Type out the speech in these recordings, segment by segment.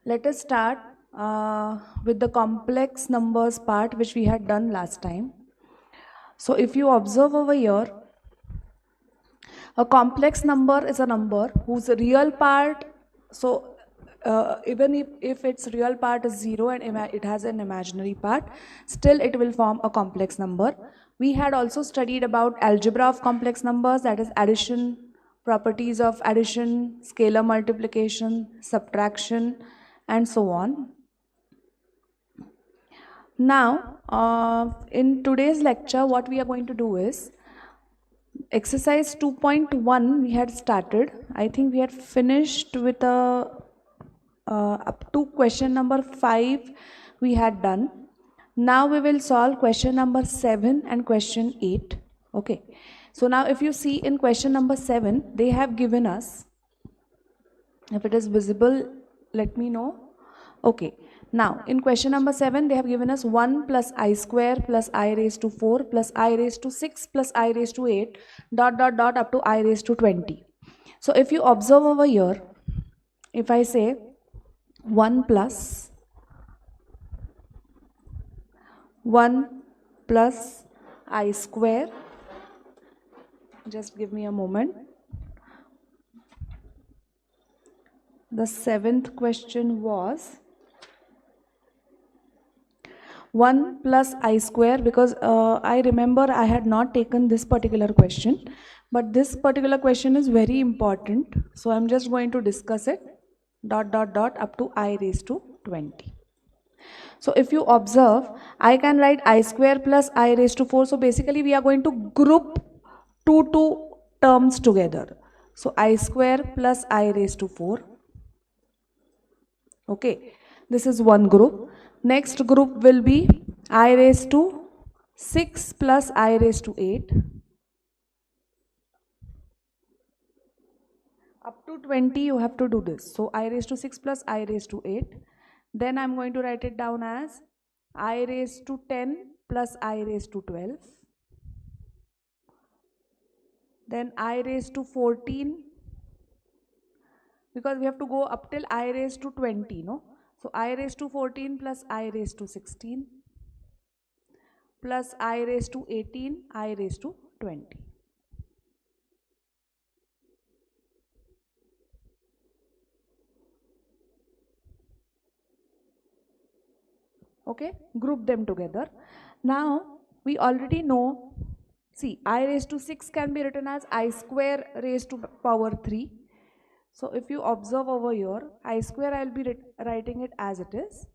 Let us start with the complex numbers part which we had done last time. So if you observe over here, a complex number is a number whose real part, so even if its real part is 0 and it has an imaginary part, still it will form a complex number. We had also studied about algebra of complex numbers, that is addition, properties of addition, scalar multiplication, subtraction, and so on. Now, in today's lecture, what we are going to do is exercise 2.1 we had started. I think we had finished with up to question number 5 we had done. Now we will solve question number 7 and question 8. Okay. So now if you see in question number 7, they have given us, if it is visible, let me know. Okay. Now, in question number 7, they have given us 1 plus I square plus I raised to 4 plus I raised to 6 plus I raised to 8 dot dot dot up to I raised to 20. So, if you observe over here, if I say 1 plus 1 plus I square, just give me a moment. The 7th question was 1 plus I square, because I remember I had not taken this particular question, but this particular question is very important, so I'm just going to discuss it dot dot dot up to I raised to 20. So if you observe, I can write I square plus I raised to 4. So basically we are going to group two terms together. So I square plus I raised to 4. Okay, this is one group. Next group will be I raised to 6 plus I raised to 8. Up to 20 you have to do this. So I raised to 6 plus I raised to 8. Then I'm going to write it down as I raised to 10 plus I raised to 12. Then I raised to 14, because we have to go up till I raised to 20, no? So I raised to 14 plus I raised to 16 plus I raised to 18, I raised to 20. Okay, group them together. Now we already know, see, I raised to 6 can be written as I square raised to power 3. So if you observe over here, I square I will be writing it as it is,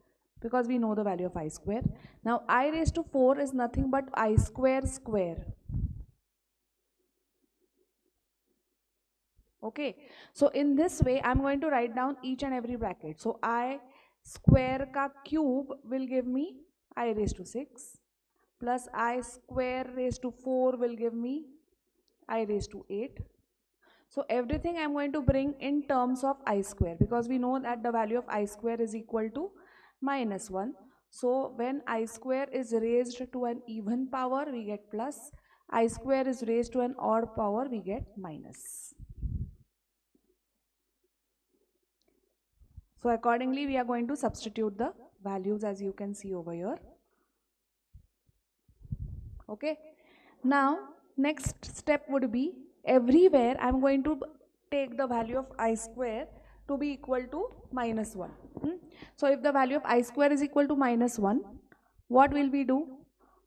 because we know the value of I square. Now I raised to 4 is nothing but I square square. Okay, so in this way I'm going to write down each and every bracket. So I square ka cube will give me I raised to 6 plus I square raised to 4 will give me I raised to 8. So everything I'm going to bring in terms of I square, because we know that the value of I square is equal to minus 1. So when I square is raised to an even power, we get plus. I square is raised to an odd power, we get minus. So accordingly, we are going to substitute the values as you can see over here. Okay. Now, next step would be, everywhere I am going to take the value of I square to be equal to minus 1. So if the value of I square is equal to minus 1, what will we do?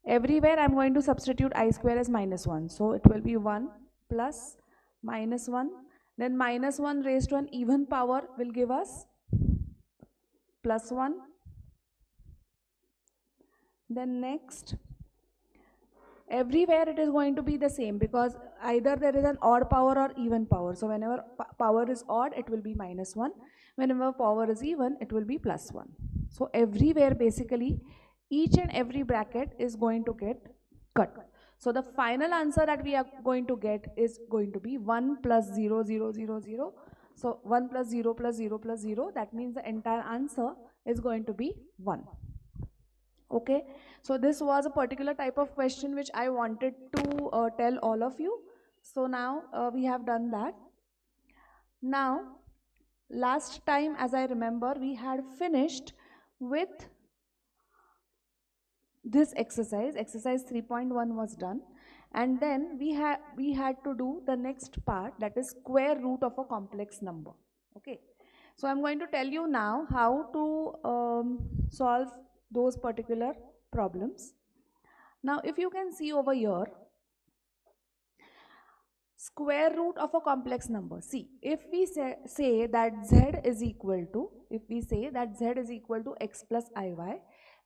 Everywhere I am going to substitute I square as minus 1. So it will be 1 plus minus 1. Then minus 1 raised to an even power will give us plus 1. Then next, everywhere it is going to be the same, because either there is an odd power or even power. So whenever power is odd, it will be minus 1. Whenever power is even, it will be plus 1. So everywhere basically each and every bracket is going to get cut. So the final answer that we are going to get is going to be 1 plus 0 0 0 0. So 1 plus 0 plus 0 plus 0, that means the entire answer is going to be 1. Okay, so this was a particular type of question which I wanted to tell all of you. So now we have done that. Now last time, as I remember, we had finished with this exercise 3.1 was done, and then we had to do the next part, that is square root of a complex number. Okay, so I'm going to tell you now how to solve those particular problems. Now if you can see over here, square root of a complex number. See, if we say that z is equal to, if we say that z is equal to x plus iy,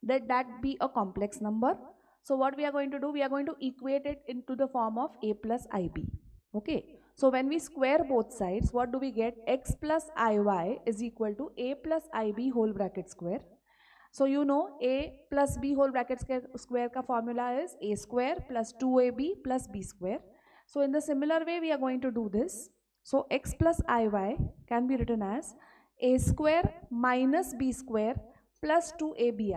that be a complex number. So what we are going to do, we are going to equate it into the form of a plus ib. Okay, so when we square both sides, what do we get? X plus iy is equal to a plus ib whole bracket square. So you know a plus b whole bracket square ka formula is a square plus 2ab plus b square. So in the similar way we are going to do this. So x plus iy can be written as a square minus b square plus 2abi.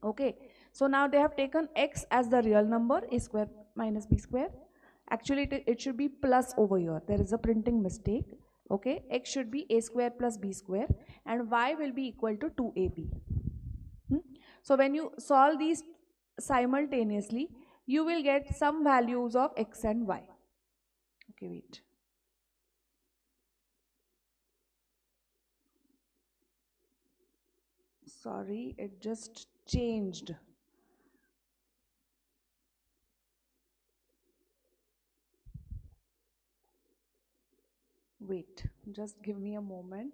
Okay, so now they have taken x as the real number, a square minus b square. Actually it should be plus over here, there is a printing mistake. Okay, x should be a square plus b square and y will be equal to 2ab. So when you solve these simultaneously, you will get some values of x and y. Okay, wait. Sorry, it just changed. Wait, just give me a moment.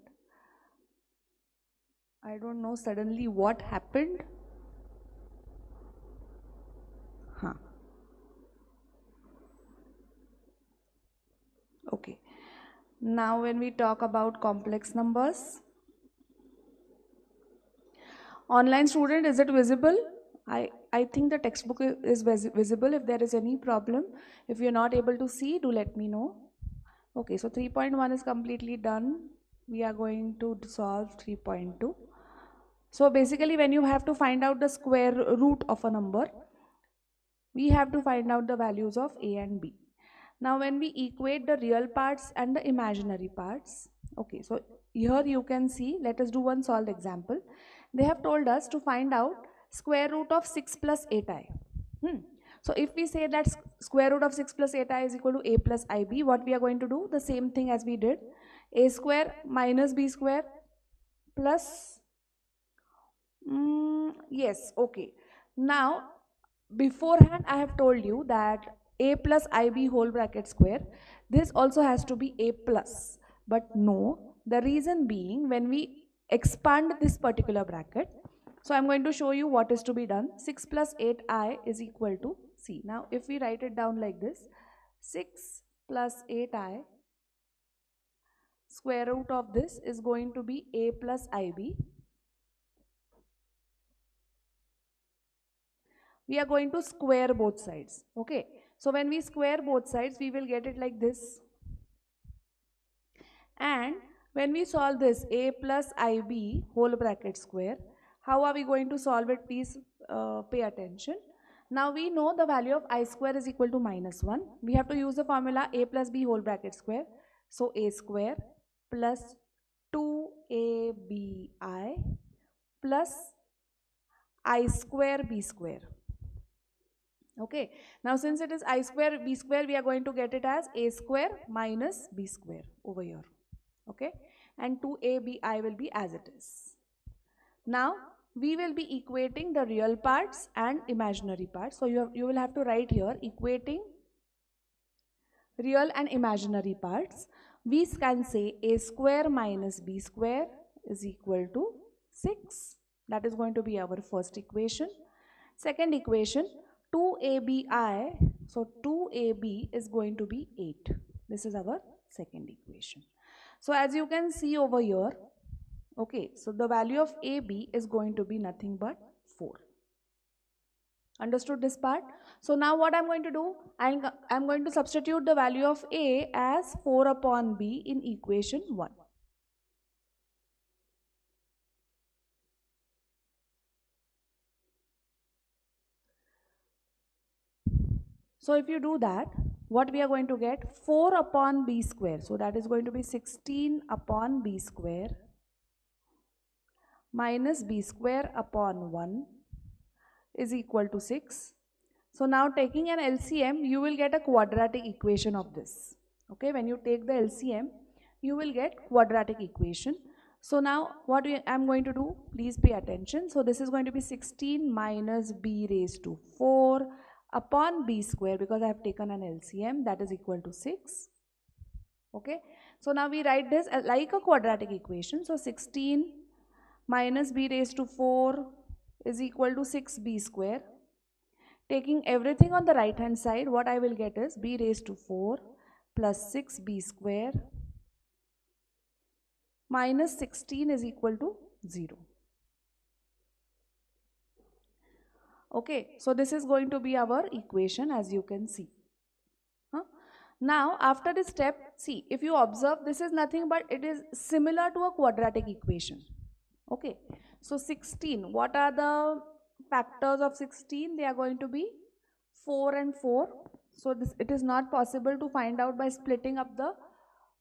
I don't know suddenly what happened. Huh. Okay. Now when we talk about complex numbers, online student, is it visible? I think the textbook is visible. If there is any problem, if you're not able to see, do let me know. Okay, so 3.1 is completely done. We are going to solve 3.2. So basically when you have to find out the square root of a number, we have to find out the values of a and b. Now when we equate the real parts and the imaginary parts, okay, so here you can see, let us do one solved example. They have told us to find out square root of 6 plus 8i. So if we say that square root of 6 plus 8i is equal to a plus ib, what we are going to do? The same thing as we did. A square minus b square plus, yes, okay. Now beforehand I have told you that a plus ib whole bracket square, this also has to be a plus, but no, the reason being when we expand this particular bracket, so I'm going to show you what is to be done. 6 plus 8i is equal to c. Now if we write it down like this, 6 plus 8i, square root of this is going to be a plus ib. We are going to square both sides. Okay, so when we square both sides, we will get it like this. And when we solve this a plus ib whole bracket square, how are we going to solve it? Please pay attention. Now we know the value of I square is equal to minus 1. We have to use the formula a plus b whole bracket square. So a square plus 2abi plus I square b square. Okay, now since it is I square b square, we are going to get it as a square minus b square over here. Okay, and 2abi will be as it is. Now we will be equating the real parts and imaginary parts. So you will have to write here equating real and imaginary parts. We can say a square minus b square is equal to 6. That is going to be our first equation. Second equation, 2abi, so 2ab is going to be 8. This is our second equation. So as you can see over here, okay, so the value of ab is going to be nothing but 4. Understood this part? So now what I'm going to do, I'm going to substitute the value of a as 4 upon b in equation 1. So if you do that, what we are going to get? 4 upon b square. So that is going to be 16 upon b square minus b square upon 1 is equal to 6. So now taking an LCM, you will get a quadratic equation of this. Okay, when you take the LCM, you will get quadratic equation. So now what I'm going to do, please pay attention. So this is going to be 16 minus b raised to 4 upon b square, because I have taken an LCM, that is equal to 6. Okay, so now we write this like a quadratic equation. So 16 minus b raised to 4 is equal to 6b square. Taking everything on the right hand side, what I will get is b raised to 4 plus 6b square minus 16 is equal to 0. Okay, so this is going to be our equation, as you can see. Now after this step, see, if you observe, this is nothing but it is similar to a quadratic equation. Okay, so 16, what are the factors of 16? They are going to be 4 and 4. So this, it is not possible to find out by splitting up the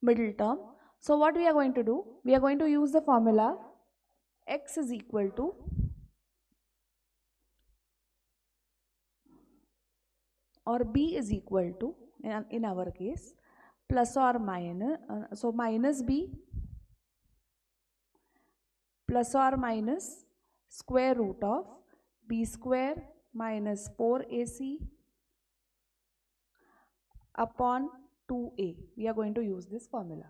middle term. So what we are going to do? We are going to use the formula x is equal to or b is equal to, in our case, plus or minus, so minus b plus or minus square root of b square minus 4ac upon 2a. We are going to use this formula.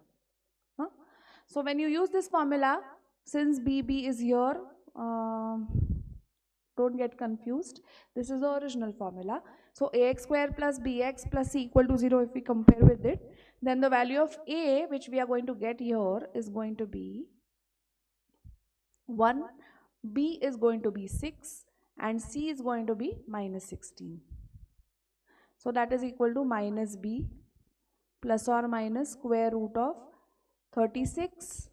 So when you use this formula, since b is here, don't get confused, this is the original formula. So ax square plus bx plus c equal to 0, if we compare with it, then the value of a which we are going to get here is going to be 1, b is going to be 6, and c is going to be minus 16. So that is equal to minus b plus or minus square root of 36.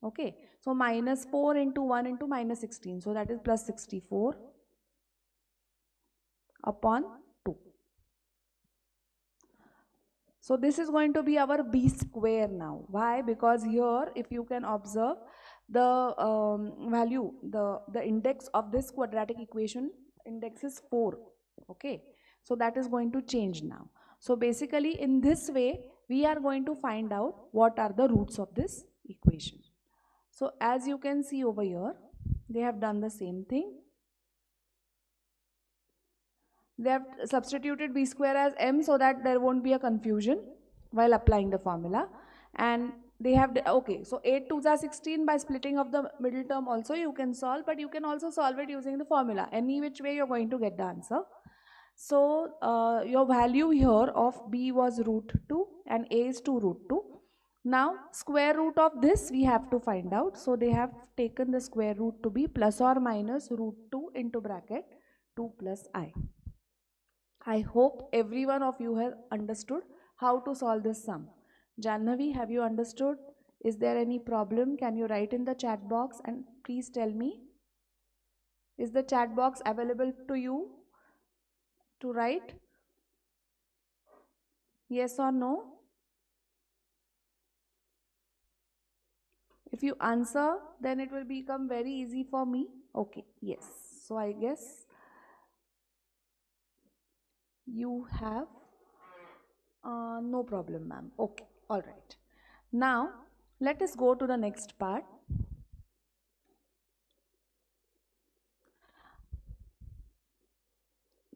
Okay, so minus 4 into 1 into minus 16, so that is plus 64 upon 2. So this is going to be our b square now. Why? Because here, if you can observe, the value, the index of this quadratic equation, index is 4. Okay, so that is going to change now. So basically in this way, we are going to find out what are the roots of this equation. So as you can see over here, they have done the same thing. They have substituted b square as m so that there won't be a confusion while applying the formula. And they have, okay, so 8 2s are 16. By splitting of the middle term also you can solve, but you can also solve it using the formula. Any which way you're going to get the answer. So your value here of b was root 2 and a is 2 root 2. Now square root of this we have to find out. So they have taken the square root to be plus or minus root 2 into bracket 2 plus I. I hope every one of you has understood how to solve this sum. Jannavi, have you understood? Is there any problem? Can you write in the chat box and please tell me? Is the chat box available to you to write? Yes or no? If you answer, then it will become very easy for me. Okay, yes. So I guess you have no problem, ma'am. Okay, all right. Now, let us go to the next part.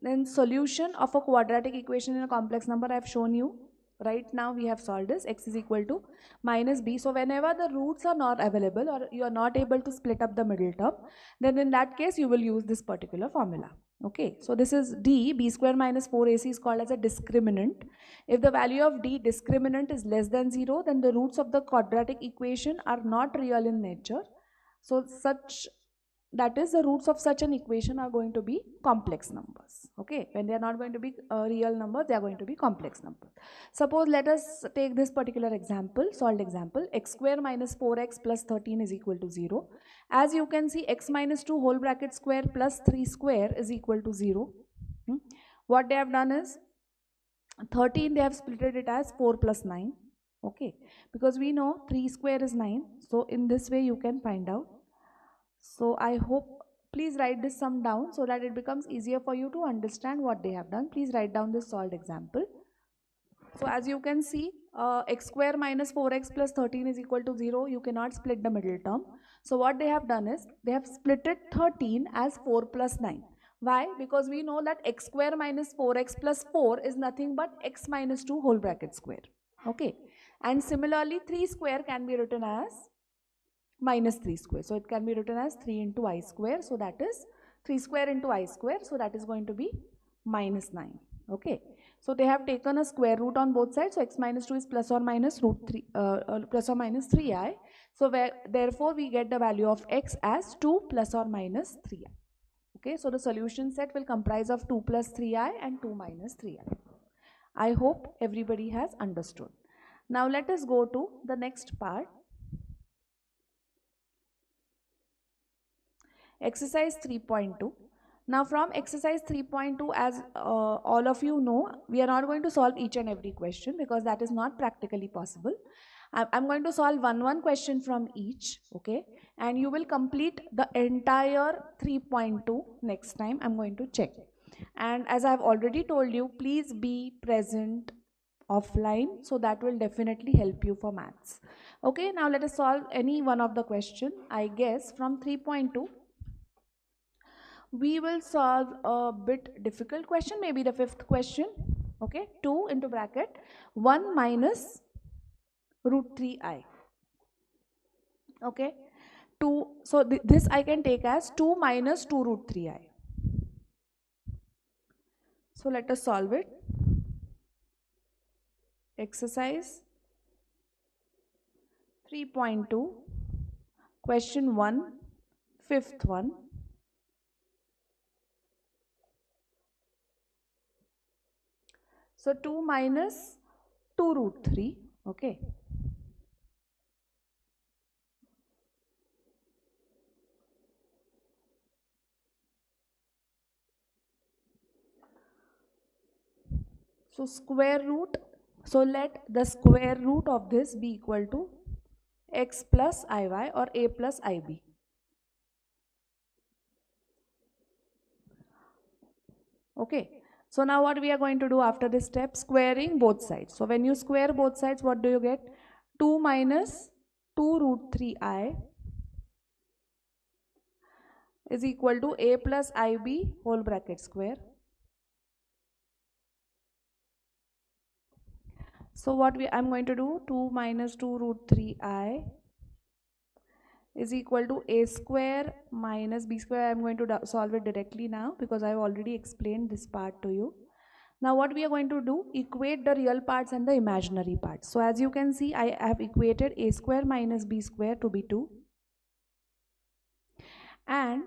Then solution of a quadratic equation in a complex number I have shown you. Right now we have solved this, x is equal to minus b. So whenever the roots are not available or you are not able to split up the middle term, then in that case you will use this particular formula. Okay, so this is d, b square minus 4ac is called as a discriminant. If the value of d discriminant is less than 0, then the roots of the quadratic equation are not real in nature. So that is, the roots of such an equation are going to be complex numbers. Okay, when they are not going to be real numbers, they are going to be complex numbers. Suppose let us take this particular example, solved example, x square minus 4x plus 13 is equal to 0. As you can see, x minus 2 whole bracket square plus 3 square is equal to 0. What they have done is, 13 they have splitted it as 4 plus 9. Okay, because we know 3 square is 9. So in this way you can find out. So I hope, please write this sum down so that it becomes easier for you to understand what they have done. Please write down this solved example. So as you can see, x square minus 4x plus 13 is equal to 0. You cannot split the middle term. So what they have done is, they have splitted 13 as 4 plus 9. Why? Because we know that x square minus 4x plus 4 is nothing but x minus 2 whole bracket square. Okay. And similarly, 3 square can be written as minus 3 square. So it can be written as 3 into I square. So that is 3 square into I square. So that is going to be minus 9. Okay. So they have taken a square root on both sides. So x minus 2 is plus or minus root 3, plus or minus 3i. So therefore we get the value of x as 2 plus or minus 3i. Okay. So the solution set will comprise of 2 plus 3i and 2 minus 3i. I hope everybody has understood. Now let us go to the next part. Exercise 3.2. Now from exercise 3.2, as all of you know, we are not going to solve each and every question because that is not practically possible. I'm going to solve one question from each, okay? And you will complete the entire 3.2 next time. I'm going to check. And as I've already told you, please be present offline, so that will definitely help you for maths. Okay, now let us solve any one of the question. I guess from 3.2, we will solve a bit difficult question, maybe the fifth question. Okay, 2 into bracket 1 minus root 3i. Okay, 2, so this I can take as 2 minus 2 root 3i. So let us solve it. Exercise 3.2, question 1, fifth one. So 2 minus 2 root 3, okay. So square root, so let the square root of this be equal to x plus iy or a plus ib. Okay. So now what we are going to do after this step? Squaring both sides. So when you square both sides, what do you get? 2 minus 2 root 3i is equal to a plus ib whole bracket square. So what I'm going to do, 2 minus 2 root 3i is equal to a square minus b square. I'm going to solve it directly now because I've already explained this part to you. Now what we are going to do, equate the real parts and the imaginary parts. So as you can see, I have equated a square minus b square to be 2. And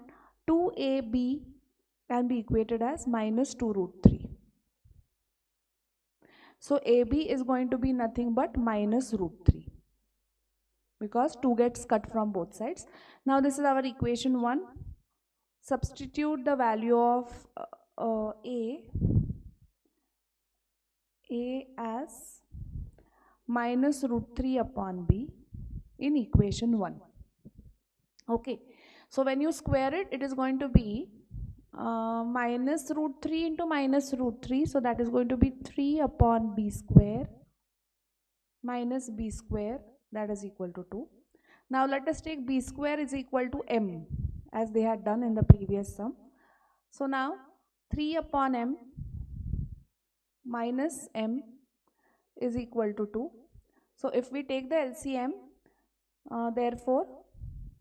2ab can be equated as minus 2 root 3. So ab is going to be nothing but minus root 3 because 2 gets cut from both sides. Now this is our equation 1. Substitute the value of a as minus root 3 upon b in equation 1. Okay, so when you square it, it is going to be minus root 3 into minus root 3, so that is going to be 3 upon b square minus b square, that is equal to 2. Now let us take b square is equal to m as they had done in the previous sum. So now 3 upon m minus m is equal to 2. So if we take the LCM, therefore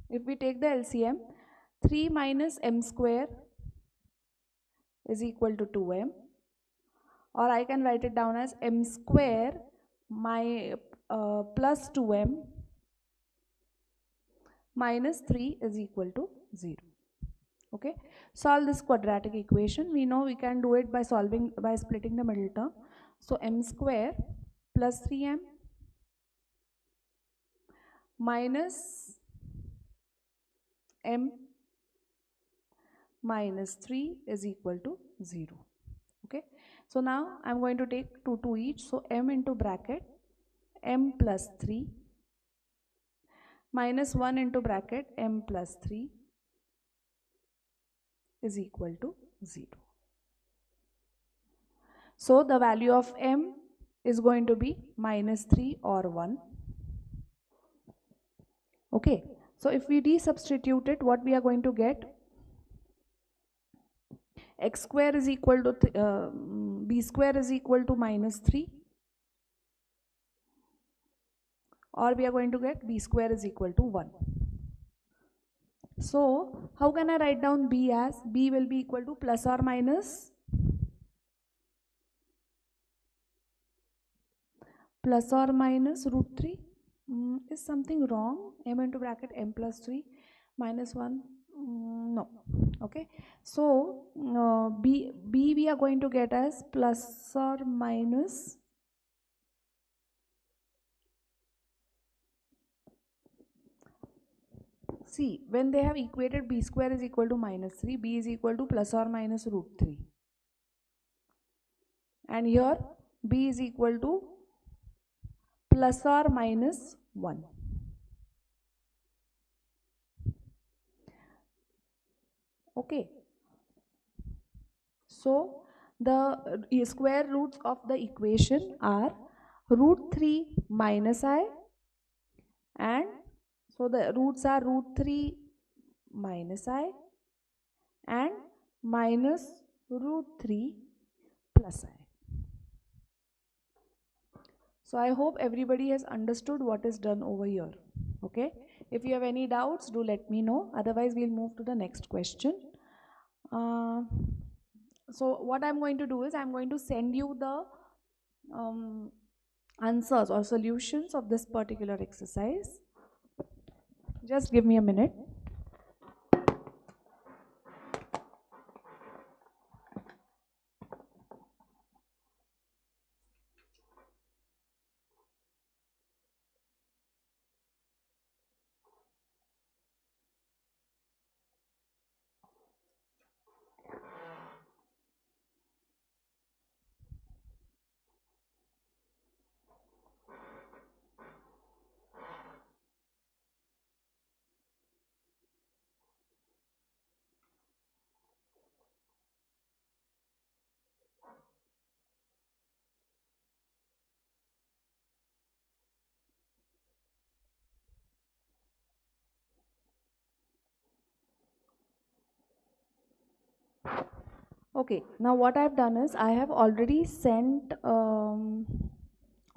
if we take the LCM, 3 minus m square is equal to 2m, or I can write it down as m square plus 2m minus 3 is equal to 0. Okay, solve this quadratic equation. We know we can do it by splitting the middle term. So m square plus 3m minus m minus 3 is equal to 0. Okay, So now I'm going to take 2 to each. So m into bracket m plus 3 minus 1 into bracket m plus 3 is equal to 0. So the value of m is going to be minus 3 or 1. Okay, so if we resubstitute it, what we are going to get? X square is equal to b square is equal to minus 3, or we are going to get b square is equal to 1. So how can I write down b as? B will be equal to plus or minus root 3. Is something wrong? M into bracket m plus 3 minus 1. No. Okay. So b we are going to get as plus or minus see, when they have equated b square is equal to minus 3, b is equal to plus or minus root 3. And here b is equal to plus or minus 1. Okay. So the square roots of the equation are root 3 minus I, and so the roots are root 3 minus I and minus root 3 plus I. So I hope everybody has understood what is done over here. Okay. If you have any doubts, do let me know. Otherwise, we'll move to the next question. So what I'm going to do is I'm going to send you the answers or solutions of this particular exercise. Just give me a minute. Okay, now what I've done is I have already sent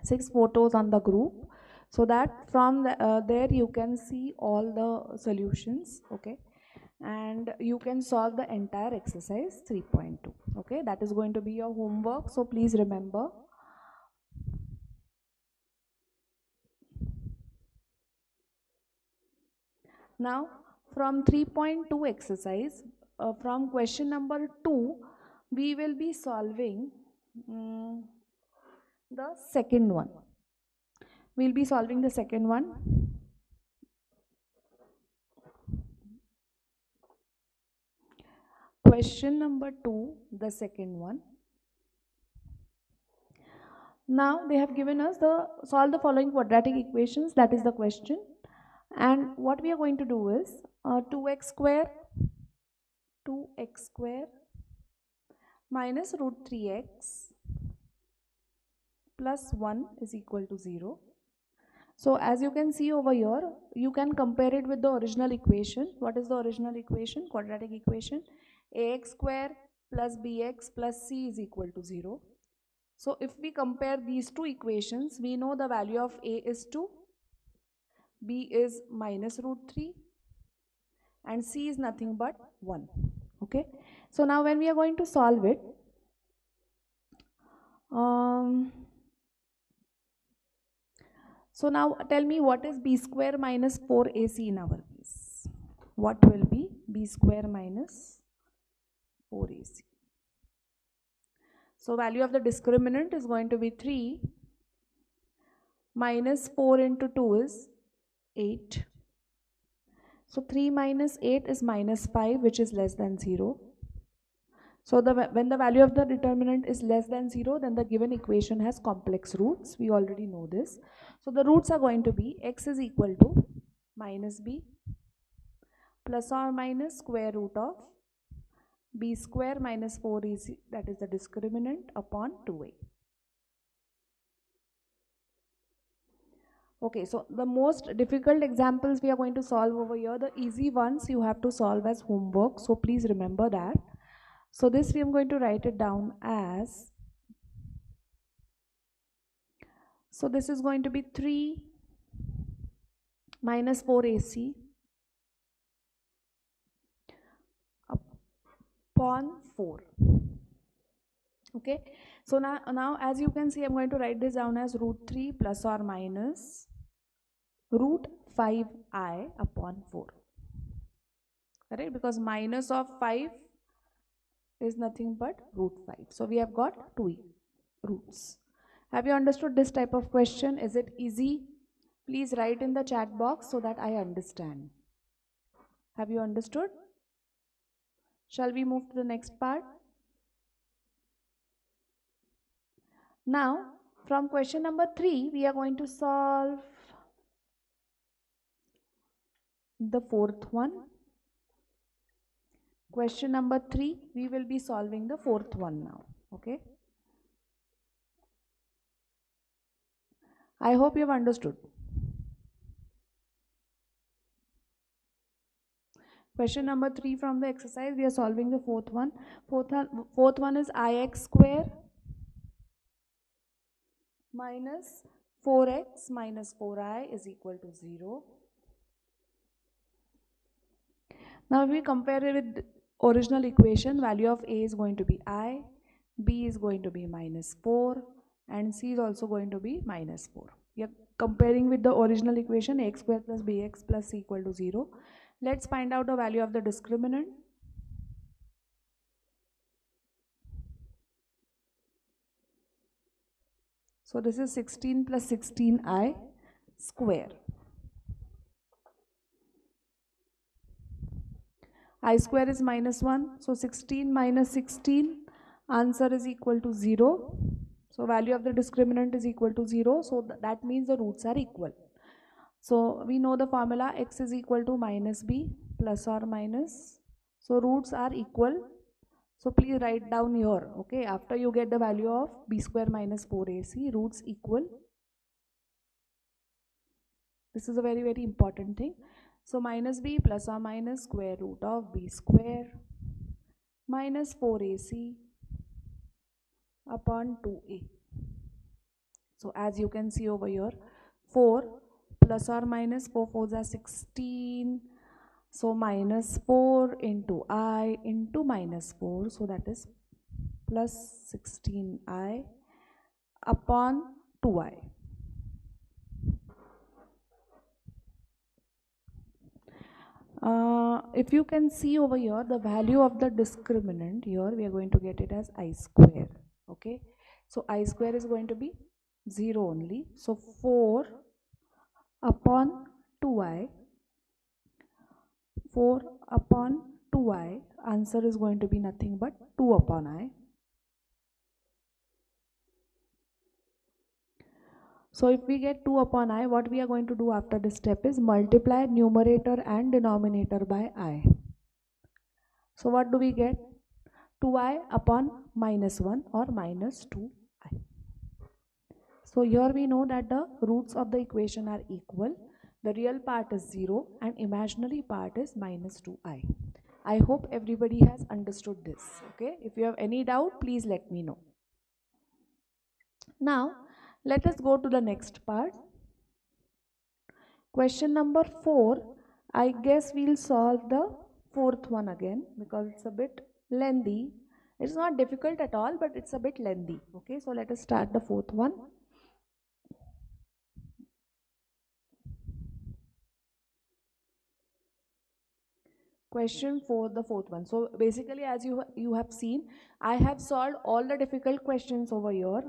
6 photos on the group, so that from there you can see all the solutions. Okay, and you can solve the entire exercise 3.2. Okay, that is going to be your homework, so please remember. Now from 3.2 exercise, from question number 2, we will be solving the second one. We'll be solving the second one. Question number 2, the second one. Now they have given us the solve the following quadratic equations. That is the question. And what we are going to do is 2x square minus root 3x plus 1 is equal to 0. So as you can see over here, you can compare it with the original equation. What is the original equation? Quadratic equation. Ax square plus bx plus c is equal to 0. So if we compare these two equations, we know the value of a is 2, b is minus root 3, and c is nothing but 1. Okay. So now when we are going to solve it, so now tell me, what is b square minus 4ac in our case? What will be b square minus 4ac? So value of the discriminant is going to be 3 minus 4 into 2 is 8. So 3 minus 8 is minus 5, which is less than 0. So when the value of the determinant is less than 0, then the given equation has complex roots. We already know this. So the roots are going to be x is equal to minus b plus or minus square root of b square minus 4ac, that is the discriminant, upon 2a. Okay, so the most difficult examples we are going to solve over here. The easy ones you have to solve as homework. So please remember that. So this we am going to write it down as, so this is going to be 3 minus 4ac upon 4. Okay, so now as you can see, I'm going to write this down as root 3 plus or minus root 5I upon 4. Correct? Because minus of 5 is nothing but root 5. So we have got 2 roots. Have you understood this type of question? Is it easy? Please write in the chat box so that I understand. Have you understood? Shall we move to the next part? Now, from question number 3, we are going to solve the fourth one. Question number 3, we will be solving the fourth one now. Okay. I hope you have understood. Question number 3 from the exercise, we are solving the fourth one. Fourth one is ix square minus 4x minus 4I is equal to 0. Now if we compare it with the original equation, value of a is going to be I, b is going to be minus 4, and c is also going to be minus 4. We are comparing with the original equation, x square plus bx plus c equal to 0. Let's find out the value of the discriminant. So this is 16 plus 16I square. I square is minus 1. So 16 minus 16, answer is equal to 0. So value of the discriminant is equal to 0. So that means the roots are equal. So we know the formula, x is equal to minus b plus or minus. So roots are equal. So please write down here, okay, after you get the value of b square minus 4ac, roots equal. This is a very, very important thing. So minus b plus or minus square root of b square minus 4ac upon 2a. So as you can see over here, 4 plus or minus 4 4s are 16. So minus 4 into I into minus 4. So that is plus 16I upon 2I. If you can see over here, the value of the discriminant here, we are going to get it as I square. Okay. So I square is going to be 0 only. So 4 upon 2I. 4 upon 2I, answer is going to be nothing but 2 upon I. So if we get 2 upon I, what we are going to do after this step is multiply numerator and denominator by I. So what do we get? 2I upon minus 1 or minus 2I. So here we know that the roots of the equation are equal. The real part is 0 and imaginary part is minus 2I. I hope everybody has understood this. Okay. If you have any doubt, please let me know. Now, let us go to the next part. Question number 4. I guess we'll solve the fourth one again because it's a bit lengthy. It's not difficult at all, but it's a bit lengthy. Okay. So let us start the fourth one. Question 4, the fourth one. So basically, as you have seen, I have solved all the difficult questions over here.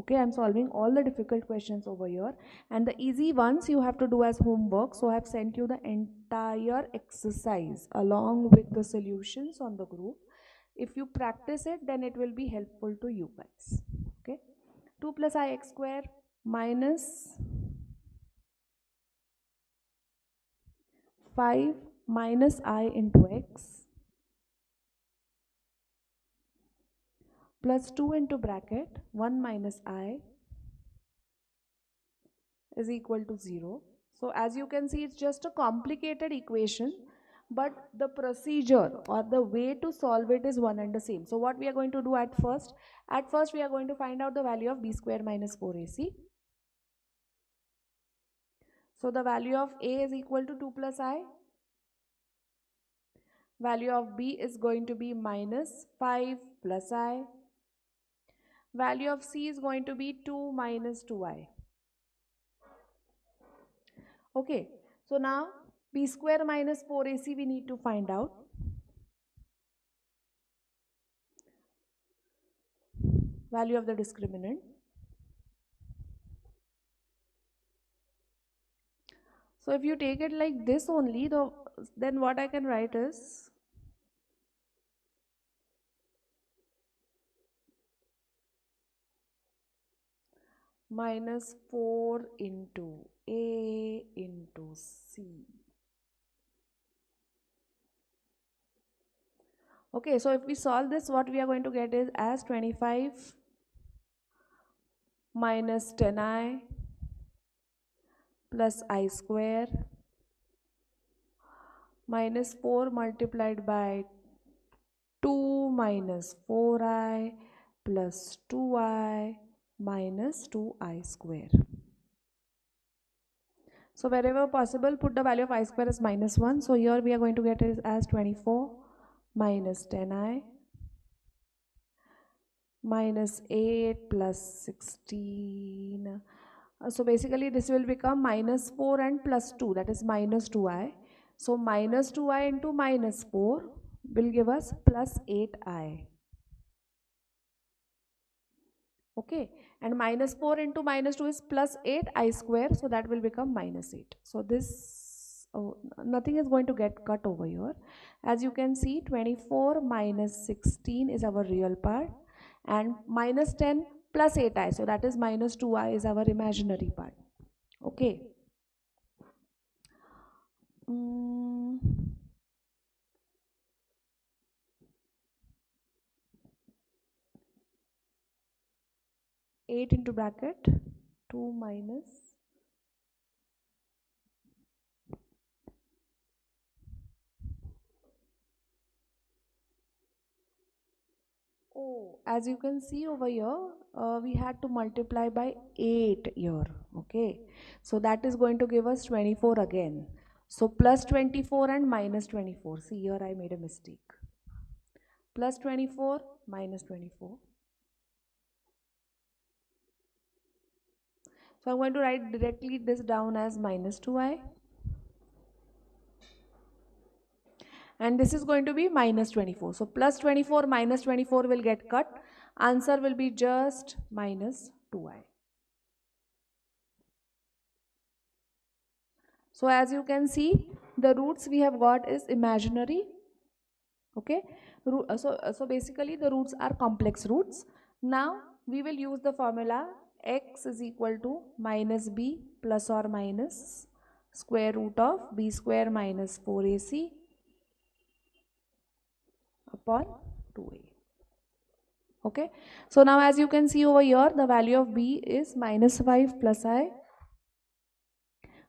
Okay, I'm solving all the difficult questions over here, and the easy ones you have to do as homework. So I have sent you the entire exercise along with the solutions on the group. If you practice it, then it will be helpful to you guys. Okay, 2 plus I x square minus 5 minus I into x plus 2 into bracket 1 minus I is equal to 0. So as you can see, it's just a complicated equation, but the procedure or the way to solve it is one and the same. So what we are going to do at first we are going to find out the value of b square minus 4ac. So the value of a is equal to 2 plus I. Value of b is going to be minus 5 plus I. Value of c is going to be 2 minus 2i. Okay, so now b square minus 4ac we need to find out. Value of the discriminant. So if you take it like this only, then what I can write is minus 4 into a into c. Okay, so if we solve this, what we are going to get is as 25 minus 10i plus I square minus 4 multiplied by 2 minus 4i plus 2i minus 2i square. So wherever possible, put the value of I square as minus 1. So here we are going to get it as 24 minus 10i minus 8 plus 16. So basically this will become minus 4 and plus 2, that is minus 2i. So minus 2i into minus 4 will give us plus 8i. Okay, and minus 4 into minus 2 is plus 8i square, so that will become minus 8. So this, nothing is going to get cut over here. As you can see, 24 minus 16 is our real part, and minus 10 plus 8i, so that is minus 2i is our imaginary part. Okay. 8 into bracket 2 minus as you can see over here, we had to multiply by 8 here. Okay, so that is going to give us 24 again. So plus 24 and minus 24. See, here I made a mistake. Plus 24 minus 24. So I'm going to write directly this down as minus 2i. And this is going to be minus 24. So plus 24 minus 24 will get cut. Answer will be just minus 2i. So as you can see, the roots we have got is imaginary. Okay, so basically the roots are complex roots. Now we will use the formula x is equal to minus b plus or minus square root of b square minus 4ac upon 2a. Okay, so now as you can see over here, the value of b is minus 5 plus I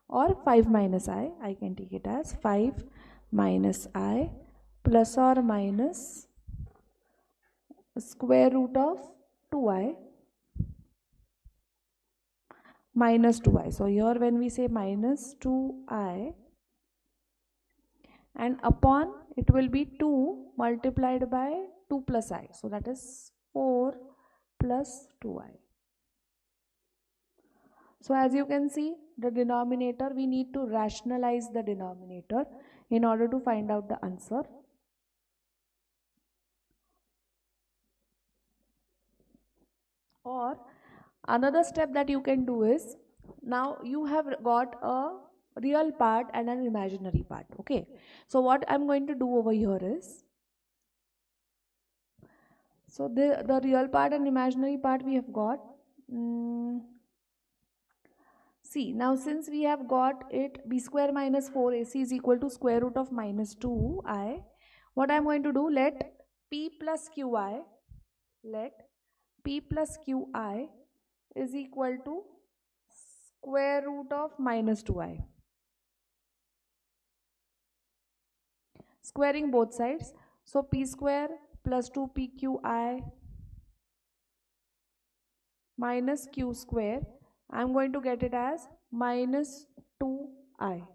or 5 minus I can take it as 5 minus I plus or minus square root of 2i minus 2i. So here when we say minus 2i and upon, it will be 2 multiplied by 2 plus I. So that is 4 plus 2i. So as you can see, the denominator, we need to rationalize the denominator in order to find out the answer. Or another step that you can do is, now you have got a real part and an imaginary part. Okay, so what I'm going to do over here is, So the real part and imaginary part we have got. See, now since we have got it b square minus 4ac is equal to square root of minus 2i, what I am going to do, let p plus qi is equal to square root of minus 2i. Squaring both sides. So p square plus 2pqi minus q square, I am going to get it as minus 2i.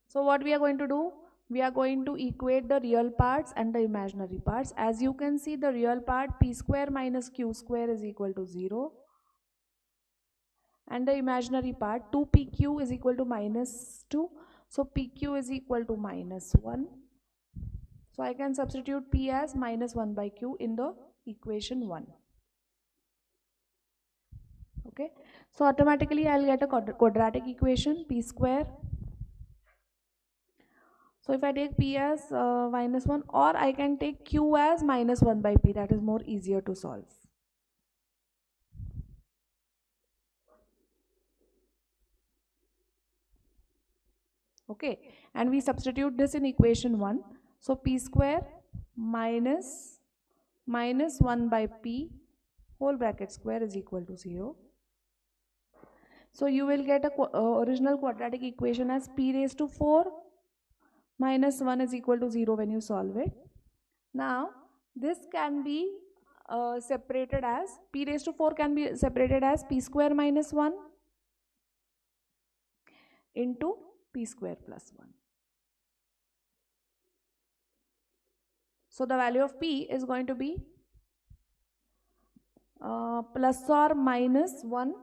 So what we are going to do? We are going to equate the real parts and the imaginary parts. As you can see, the real part p square minus q square is equal to 0. And the imaginary part 2pq is equal to minus 2. So pq is equal to minus 1. So I can substitute p as minus 1 by q in the equation 1. Okay. So automatically I'll get a quadratic equation p square. So if I take p as minus 1, or I can take q as minus 1 by p, that is more easier to solve. Okay, and we substitute this in equation 1. So p square minus 1 by p whole bracket square is equal to 0. So you will get a original quadratic equation as p raised to 4 minus 1 is equal to 0 when you solve it. Now this can be separated as p raised to 4 can be separated as p square minus 1 into p square plus 1. So the value of p is going to be plus or minus 1.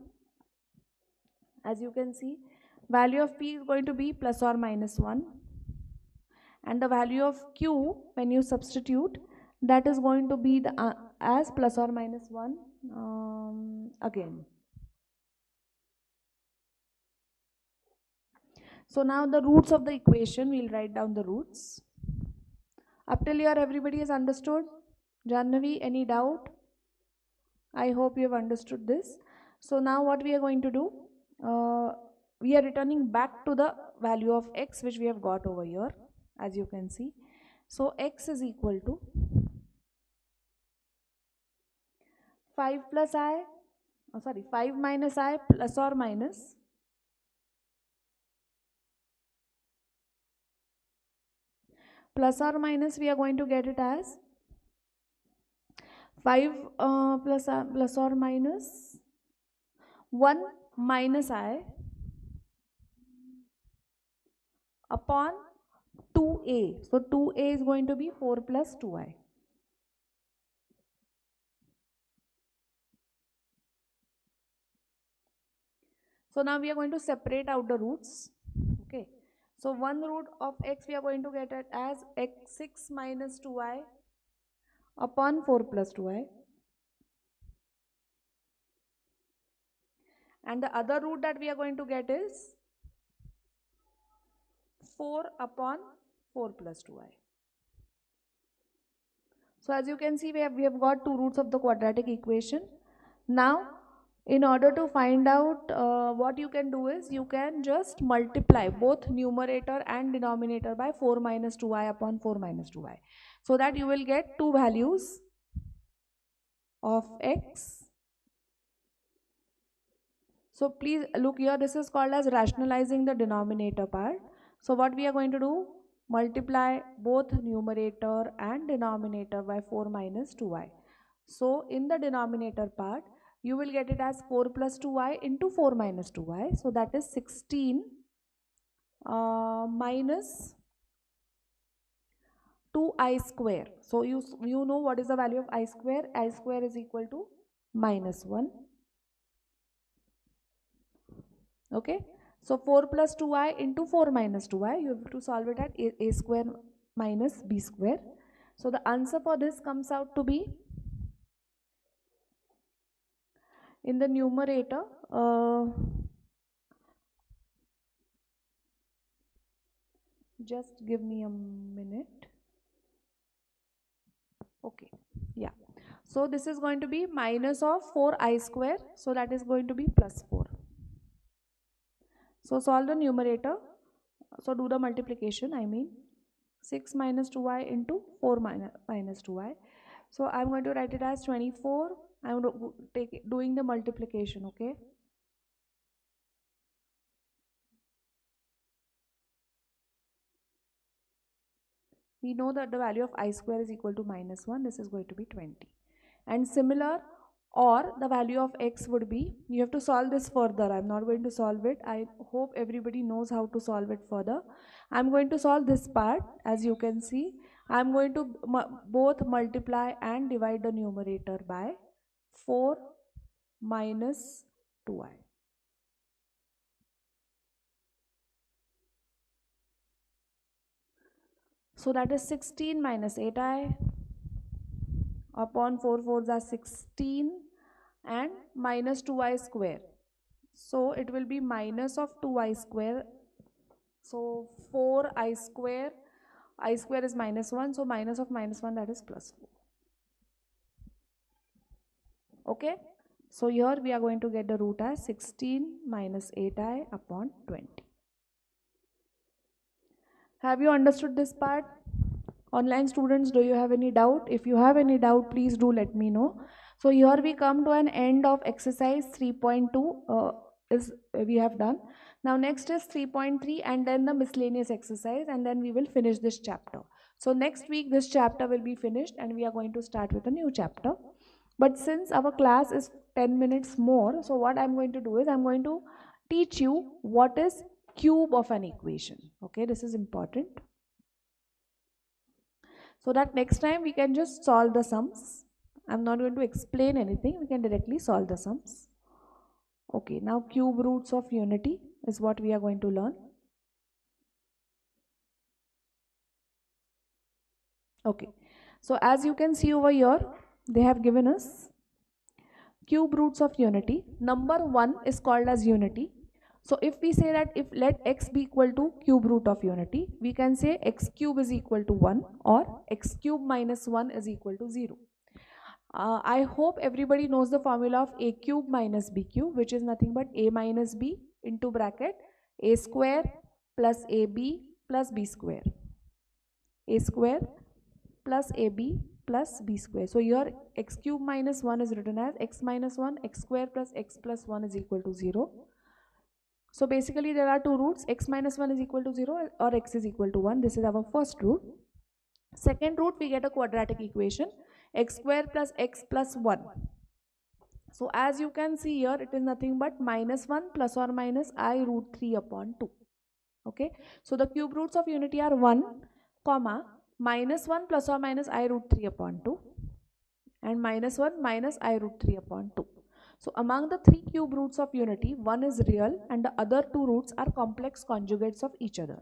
As you can see, value of p is going to be plus or minus 1, and the value of q, when you substitute, that is going to be the as plus or minus 1 again. So now the roots of the equation, we'll write down the roots. Up till here everybody has understood? Jannavi, any doubt? I hope you have understood this. So now what we are going to do, we are returning back to the value of x which we have got over here, as you can see. So x is equal to 5 plus I, 5 minus I plus or minus we are going to get it as 5 plus or minus 1 minus I upon 2a. So 2a is going to be 4 plus 2i. So now we are going to separate out the roots. Okay. So one root of x we are going to get it as x6 minus 2i upon 4 plus 2i. And the other root that we are going to get is 4 upon 4 plus 2i. So as you can see, we have got two roots of the quadratic equation. Now, in order to find out what you can do is, you can just multiply both numerator and denominator by 4 minus 2i upon 4 minus 2i. So that you will get two values of x. So please look here, this is called as rationalizing the denominator part. So what we are going to do, multiply both numerator and denominator by 4 minus 2i. So in the denominator part, you will get it as 4 plus 2i into 4 minus 2i. So that is 16 minus 2i square. So you know what is the value of I square. I square is equal to minus 1. Okay. So 4 plus 2i into 4 minus 2i, you have to solve it at a square minus b square. So the answer for this comes out to be, in the numerator, just give me a minute. Okay, yeah. So this is going to be minus of 4i square. So that is going to be plus 4. So solve the numerator. So do the multiplication, I mean 6 minus 2i into 4 minus 2i. So I'm going to write it as 24. I'm doing the multiplication, okay? We know that the value of I square is equal to minus 1. This is going to be 20. And similar, or the value of x would be, you have to solve this further. I'm not going to solve it. I hope everybody knows how to solve it further. I'm going to solve this part. As you can see, I'm going to both multiply and divide the numerator by 4 minus 2i. So that is 16 minus 8i upon 4 fours are 16 and minus 2i square. So it will be minus of 2i square. So 4i square, I square is minus 1. So minus of minus 1, that is plus 4. Okay. So here we are going to get the root as 16 minus 8i upon 20. Have you understood this part? Online students, do you have any doubt? If you have any doubt, please do let me know. So here we come to an end of exercise 3.2 is we have done. Now next is 3.3 and then the miscellaneous exercise, and then we will finish this chapter. So next week this chapter will be finished and we are going to start with a new chapter. But since our class is 10 minutes more, so what I'm going to do is I'm going to teach you what is cube of an equation. Okay, this is important. So that next time we can just solve the sums. I'm not going to explain anything, we can directly solve the sums. Okay, now cube roots of unity is what we are going to learn. Okay, so as you can see over here, they have given us cube roots of unity. Number 1 is called as unity. So if we say that if let x be equal to cube root of unity, we can say x cube is equal to 1 or x cube minus 1 is equal to 0. I hope everybody knows the formula of a cube minus b cube, which is nothing but a minus b into bracket a square plus ab plus b square. A square plus ab plus b square. So here x cube minus 1 is written as x minus 1, x square plus x plus 1 is equal to 0. So basically there are two roots, x minus 1 is equal to 0 or x is equal to 1. This is our first root. Second root, we get a quadratic equation, x square plus x plus 1. So as you can see here, it is nothing but minus 1 plus or minus I root 3 upon 2. Okay, so the cube roots of unity are 1 comma minus 1 plus or minus I root 3 upon 2 and minus 1 minus I root 3 upon 2. So among the three cube roots of unity, one is real and the other two roots are complex conjugates of each other.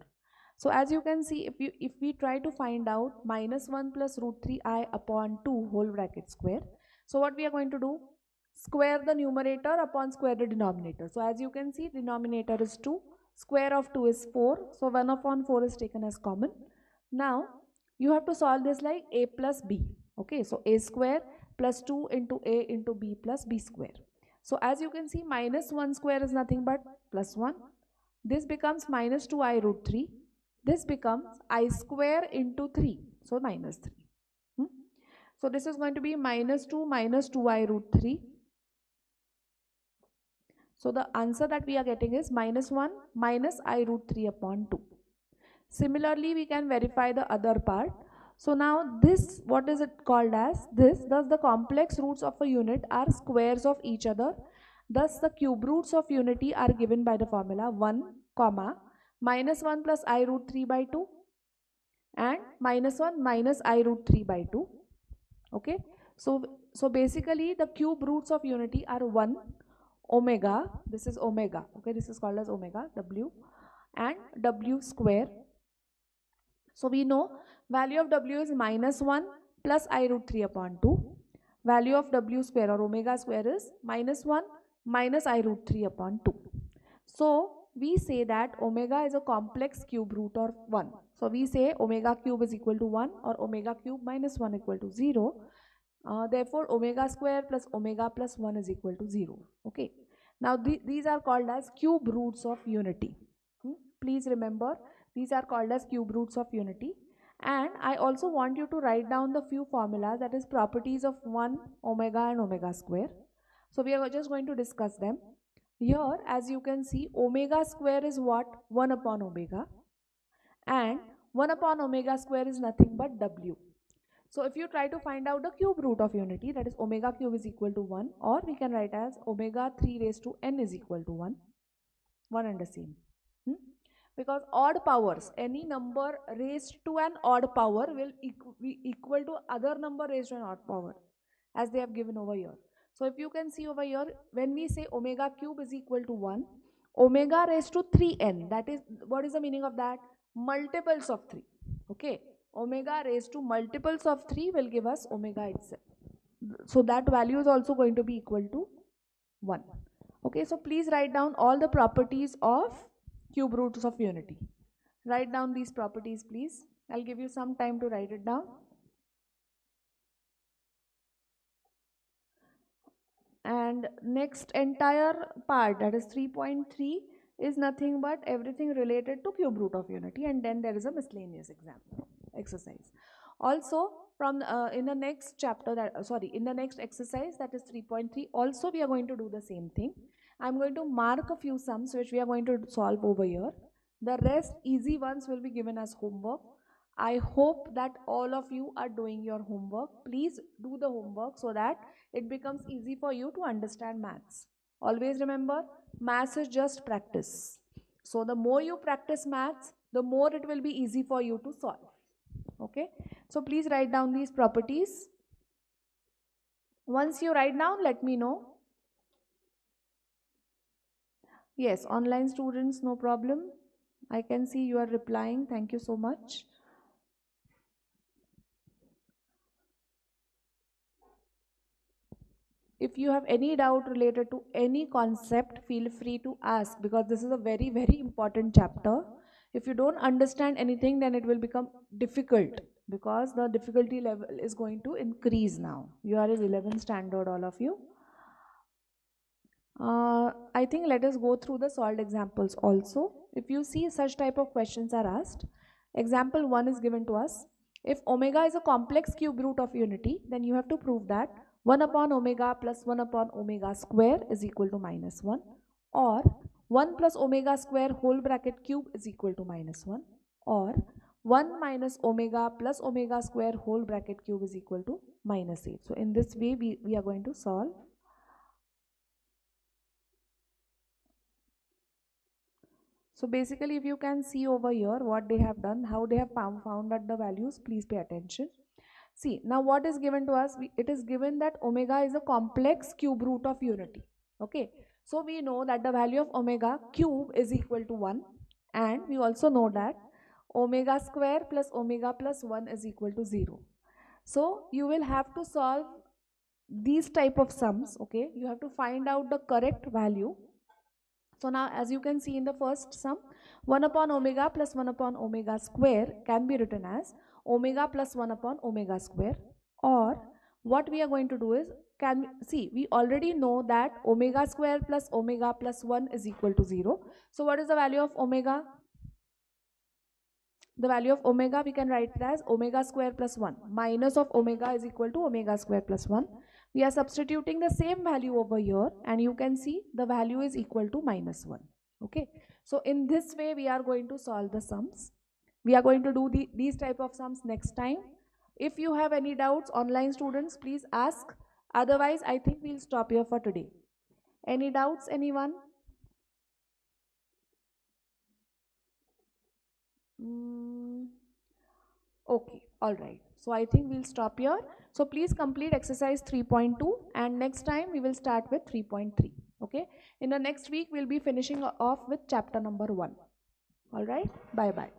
So as you can see, if we try to find out minus 1 plus root 3i upon 2 whole bracket square, so what we are going to do? Square the numerator upon square the denominator. So as you can see, denominator is 2, square of 2 is 4, so 1 upon 4 is taken as common. Now you have to solve this like a plus b. Okay, so a square plus 2 into a into b plus b square. So as you can see, minus 1 square is nothing but plus 1. This becomes minus 2i root 3. This becomes I square into 3. So minus 3. So this is going to be minus 2 minus 2i root 3. So the answer that we are getting is minus 1 minus I root 3 upon 2. Similarly, we can verify the other part. So now this, what is it called as? This, thus the complex roots of a unit are squares of each other. Thus the cube roots of unity are given by the formula 1 comma minus 1 plus I root 3 by 2 and minus 1 minus I root 3 by 2. Okay. So basically the cube roots of unity are 1 omega, this is omega, okay, this is called as omega, w, and w square. So we know value of w is minus 1 plus I root 3 upon 2. Value of w square or omega square is minus 1 minus I root 3 upon 2. So we say that omega is a complex cube root of 1. So we say omega cube is equal to 1 or omega cube minus 1 equal to 0. Therefore, omega square plus omega plus 1 is equal to 0. Okay. Now, these are called as cube roots of unity. Please remember, these are called as cube roots of unity. And I also want you to write down the few formulas, that is properties of 1, omega and omega square. So we are just going to discuss them. Here, as you can see, omega square is what? 1 upon omega. And 1 upon omega square is nothing but w. So if you try to find out the cube root of unity, that is omega cube is equal to 1, or we can write as omega 3 raised to n is equal to 1. One and the same. Because odd powers, any number raised to an odd power will be equal to other number raised to an odd power, as they have given over here. So if you can see over here, when we say omega cube is equal to 1, omega raised to 3n, that is, what is the meaning of that? Multiples of 3. Okay. Omega raised to multiples of 3 will give us omega itself. So that value is also going to be equal to 1. Okay, so please write down all the properties of cube roots of unity. Write down these properties, please. I'll give you some time to write it down. And next entire part, that is 3.3, is nothing but everything related to cube root of unity, and then there is a miscellaneous exercise. Also, from in the next chapter, in the next exercise, that is 3.3, also we are going to do the same thing. I'm going to mark a few sums which we are going to solve over here. The rest easy ones will be given as homework. I hope that all of you are doing your homework. Please do the homework so that it becomes easy for you to understand maths. Always remember, maths is just practice. So the more you practice maths, the more it will be easy for you to solve. Okay, so please write down these properties. Once you write down, let me know. Yes, online students, no problem. I can see you are replying. Thank you so much. If you have any doubt related to any concept, feel free to ask, because this is a very, very important chapter. If you don't understand anything, then it will become difficult, because the difficulty level is going to increase now. You are in 11th standard, all of you. I think let us go through the solved examples also. If you see such type of questions are asked, example 1 is given to us. If omega is a complex cube root of unity, then you have to prove that 1 upon omega plus 1 upon omega square is equal to minus 1, or 1 plus omega square whole bracket cube is equal to minus 1, or 1 minus omega plus omega square whole bracket cube is equal to minus 8. So in this way we are going to solve. So basically, if you can see over here what they have done, how they have found out the values, please pay attention. See, now what is given to us? It is given that omega is a complex cube root of unity. Okay, so we know that the value of omega cube is equal to 1, and we also know that omega square plus omega plus 1 is equal to 0. So you will have to solve these type of sums. Okay, you have to find out the correct value. So now, as you can see in the first sum, 1 upon omega plus 1 upon omega square can be written as omega plus 1 upon omega square. Or what we are going to do is, we already know that omega square plus omega plus 1 is equal to 0. So what is the value of omega? The value of omega we can write it as omega square plus 1. Minus of omega is equal to omega square plus 1. We are substituting the same value over here, and you can see the value is equal to minus 1. Okay, so in this way we are going to solve the sums. We are going to do these type of sums next time. If you have any doubts, online students, please ask. Otherwise, I think we'll stop here for today. Any doubts, anyone? Okay, all right. So I think we'll stop here. So please complete exercise 3.2, and next time we will start with 3.3. Okay. In the next week, we'll be finishing off with chapter number 1. All right. Bye-bye.